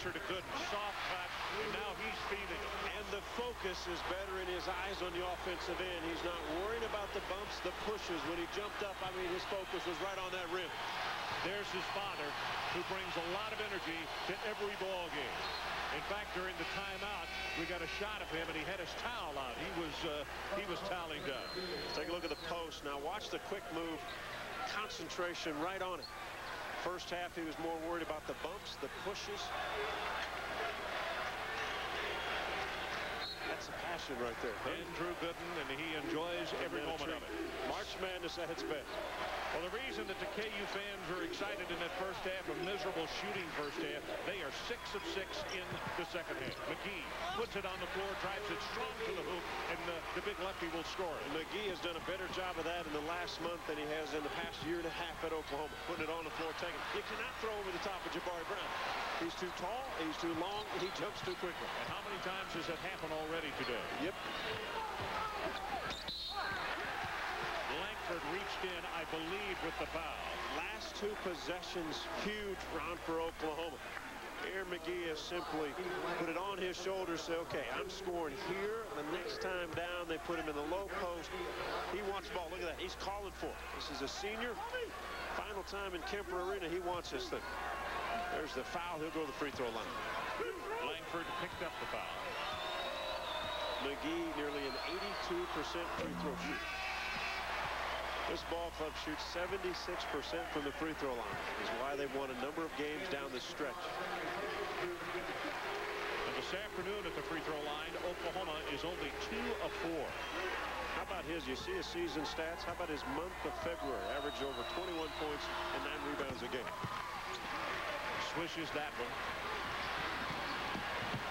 answer to Gooden. Soft touch, and now he's feeding it. And the focus is better in his eyes on the offensive end. He's not worried about the bumps, the pushes. When he jumped up, I mean, his focus was right on that rim. There's his father, who brings a lot of energy to every ball game. In fact, during the timeout, we got a shot of him, and he had his towel on. He was toweling down. Take a look at the post. Now watch the quick move. Concentration right on it. First half, he was more worried about the bumps, the pushes. That's a passion right there. Andrew Gooden, and he enjoys every moment of it. March Madness at its best. Well, the reason that the KU fans are excited in that first half, a miserable shooting first half, they are 6 of 6 in the second half. McGee puts it on the floor, drives it strong to the hoop, and the big lefty will score it. McGee has done a better job of that in the last month than he has in the past year and a half at Oklahoma. Putting it on the floor, taking it. You cannot throw over the top of Jabari Brown. He's too tall, he's too long, he jumps too quickly. And how many times has that happened already today? Yep. Langford reached in, I believe, with the foul. Last 2 possessions, huge round for Oklahoma. Aaron McGee has simply put it on his shoulders, say, okay, I'm scoring here. The next time down, they put him in the low post. He wants the ball. Look at that. He's calling for it. This is a senior. Final time in Kemper Arena. He wants this thing. There's the foul. He'll go to the free throw line. Langford picked up the foul. McGee nearly an 82% free throw shoot. This ball club shoots 76% from the free throw line. Is why they've won a number of games down this stretch. And this afternoon at the free throw line, Oklahoma is only 2 of 4. How about his? You see his season stats. How about his month of February? Average over 21 points and 9 rebounds a game. Swishes that one.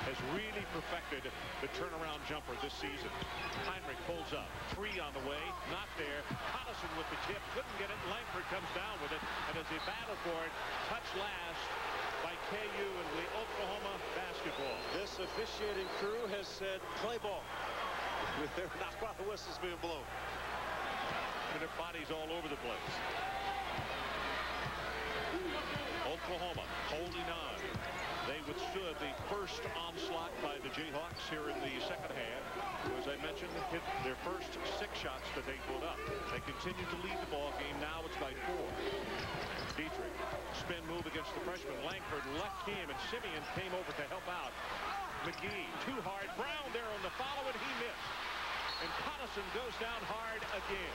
Has really perfected the turnaround jumper this season. Heinrich pulls up. 3 on the way. Not there. Collison with the tip. Couldn't get it. Langford comes down with it. And as they battle for it, touch last by KU and the Oklahoma basketball. This officiating crew has said, play ball. They're not while the whistle's being blown. And their bodies all over the place. Oklahoma holding on. They withstood the first onslaught by the Jayhawks here in the second half, who, as I mentioned, hit their first 6 shots that they put up. They continue to lead the ball game. Now it's by 4. Dietrich, spin move against the freshman. Langford left him, and Simeon came over to help out. McGee, too hard. Brown there on the follow, and he missed. And Collison goes down hard again.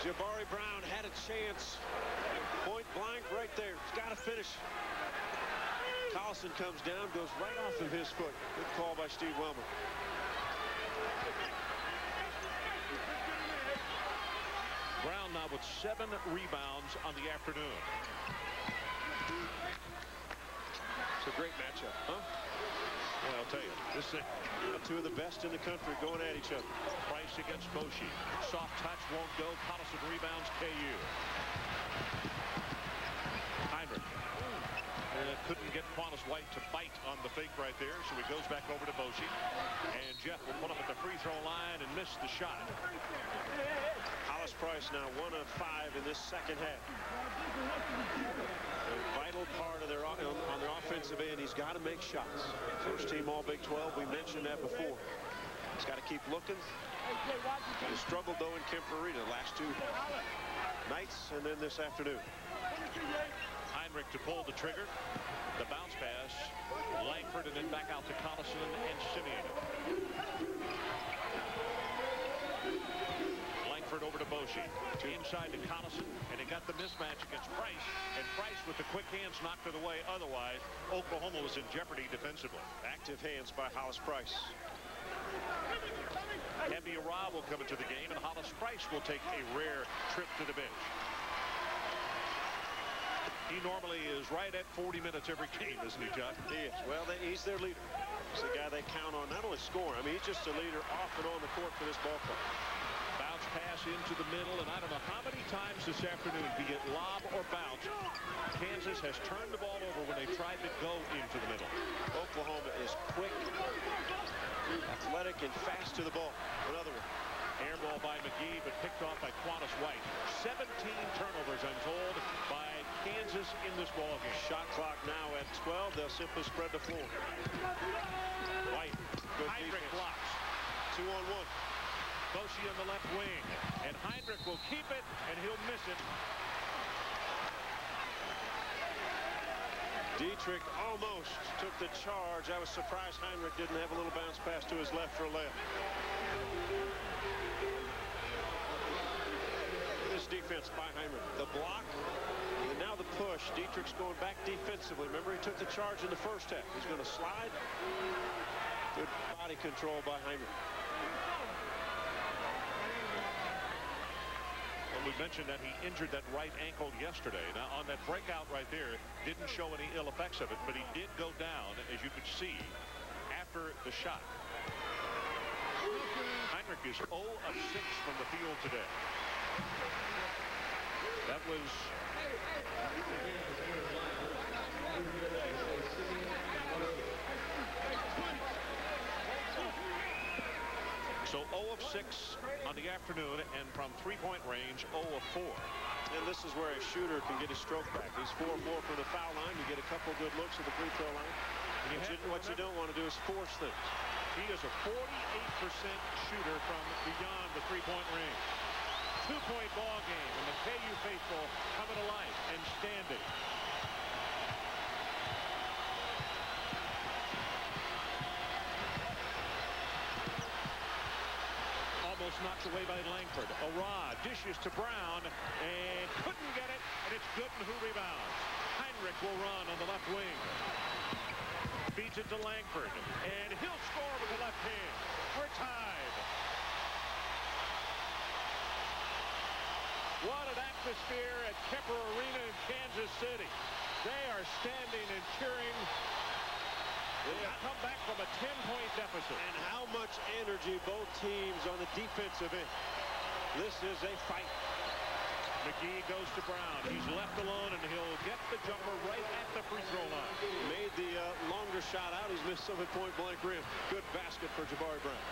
Jabari Brown had a chance. Point blank right there. He's got to finish. Collison comes down, goes right off of his foot. Good call by Steve Wilmer. Brown now with 7 rebounds on the afternoon. It's a great matchup, huh? Well, I'll tell you, this thing. 2 of the best in the country going at each other. Price against Boshi. Soft touch won't go. Collison rebounds KU. Heinrich. Couldn't get Quantas White to bite on the fake right there, so he goes back over to Boshi. And Jeff will put up at the free throw line and miss the shot. Hollis Price now 1 of 5 in this second half. A vital part of their on their offensive end. He's got to make shots. First team all Big 12. We mentioned that before. He's got to keep looking. He struggled though in Kemper Arena last 2 nights and then this afternoon. Heinrich to pull the trigger. The bounce pass. Langford and then back out to Collison and Simeon. Langford over to Boshi. Inside to Collison, and he got the mismatch against Price, and Price with the quick hands knocked it away. Otherwise, Oklahoma was in jeopardy defensively. Active hands by Hollis Price. Heavy Rob will come into the game, and Hollis Price will take a rare trip to the bench. He normally is right at 40 minutes every game, isn't he, John? He is. Well, he's their leader. He's the guy they count on, not only scoring. I mean, he's just a leader off and on the court for this ball club. Bounce pass into the middle, and I don't know how many times this afternoon, be it lob or bounce, Kansas has turned the ball over when they tried to go into the middle. Oklahoma is quick, athletic, and fast to the ball. Another one. Air ball by McGee, but picked off by Quantas White. 17 turnovers, I'm told, Kansas in this ball game. Shot clock now at 12. They'll simply spread the floor. White. Good Heinrich defense. blocks. 2-on-1. Boshi on the left wing. And Heinrich will keep it, and he'll miss it. Dietrich almost took the charge. I was surprised Heinrich didn't have a little bounce pass to his left for a layup. This defense by Heinrich. The block, and now the push. Dietrich's going back defensively. Remember, he took the charge in the first half. He's going to slide. Good body control by Heinrich. We mentioned that he injured that right ankle yesterday. Now, on that breakout right there, didn't show any ill effects of it, but he did go down, as you could see, after the shot. Heinrich is 0 of 6 from the field today. That was so 0 of 6 on the afternoon, and from three-point range, 0 of 4. And this is where a shooter can get his stroke back. He's 4 of 4 from the foul line. You get a couple good looks at the free throw line. What you don't want to do is force things. He is a 48% shooter from beyond the three-point range. Two-point ball game, and the KU faithful coming to life and standing. Almost knocked away by Langford. Arad dishes to Brown and couldn't get it, and it's Gooden who rebounds. Heinrich will run on the left wing. Feeds it to Langford, and he'll score with the left hand. We're tied. What an atmosphere at Kemper Arena in Kansas City. They are standing and cheering. They have come back from a 10-point deficit. And how much energy both teams on the defensive end. This is a fight. McGee goes to Brown. He's left alone, and he'll get the jumper right at the free throw line. Made the longer shot out. He's missed some at point-blank rim. Good basket for Jabari Brown.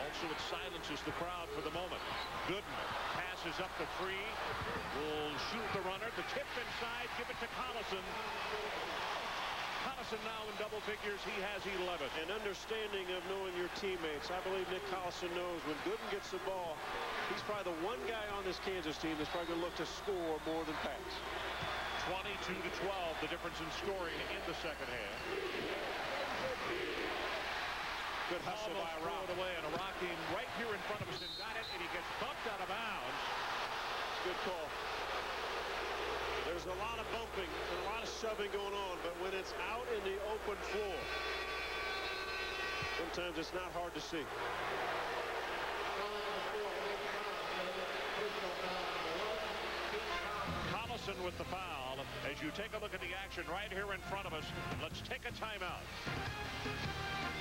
Also, it silences the crowd for the moment. Gooden passes up the three. Will shoot the runner. The tip inside. Give it to Collison. Collison now in double figures. He has 11. An understanding of knowing your teammates. I believe Nick Collison knows when Gooden gets the ball, he's probably the one guy on this Kansas team that's probably going to look to score more than pass. 22-12, the difference in scoring in the second half. Good hustle by Rock. Away, and Rock came right here in front of us and got it, and he gets bumped out of bounds. Good call. There's a lot of bumping and a lot of shoving going on, but when it's out in the open floor, sometimes it's not hard to see. Collison with the foul. As you take a look at the action right here in front of us, let's take a timeout.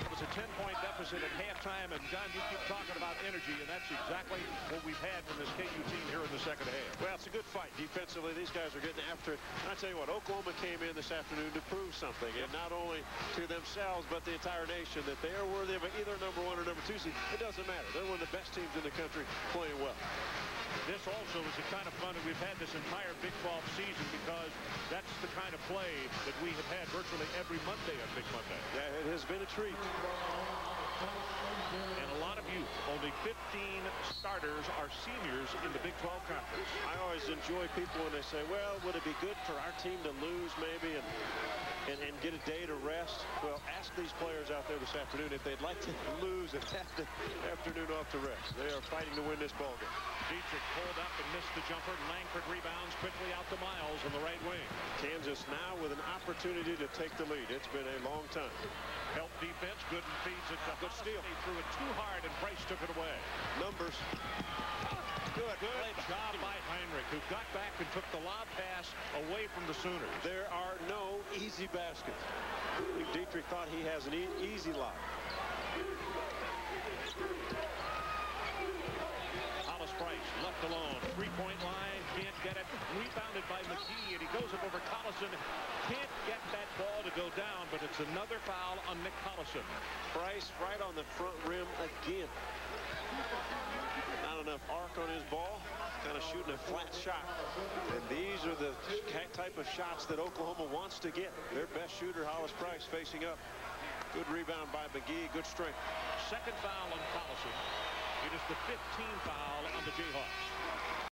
It was a 10-point deficit at halftime, and John, you keep talking about energy, and that's exactly what we've had from this KU team here in the second half. Well, it's a good fight defensively. These guys are getting after it. And I tell you what, Oklahoma came in this afternoon to prove something, and not only to themselves but the entire nation, that they are worthy of either number 1 or number 2 seed. It doesn't matter. They're one of the best teams in the country playing well. This also is the kind of fun that we've had this entire Big 12 season, because that's the kind of play that we have had virtually every Monday on Big Monday. Yeah, it has been a treat. And a lot of youth. Only 15 starters are seniors in the Big 12 Conference. I always enjoy people when they say, well, would it be good for our team to lose maybe and get a day to rest? Well, ask these players out there this afternoon if they'd like to lose and have the afternoon off to rest. They are fighting to win this ball game. Dietrich pulled up and missed the jumper. Langford rebounds quickly out to Miles on the right wing. Kansas now with an opportunity to take the lead. It's been a long time. Help defense. Gooden feeds it to good steal. He threw it too hard, and Price took it away. Numbers. Good job by Heinrich, who got back and took the lob pass away from the Sooners. There are no easy baskets. Dietrich thought he has an easy lob. Price left alone. Three-point line. Can't get it. Rebounded by McGee, and he goes up over Collison. Can't get that ball to go down, but it's another foul on Nick Collison. Price right on the front rim again. Not enough arc on his ball. kind of shooting a flat shot. And these are the type of shots that Oklahoma wants to get. Their best shooter, Hollis Price, facing up. Good rebound by McGee. Good strength. Second foul on Collison. It is the 15th foul on the Jayhawks.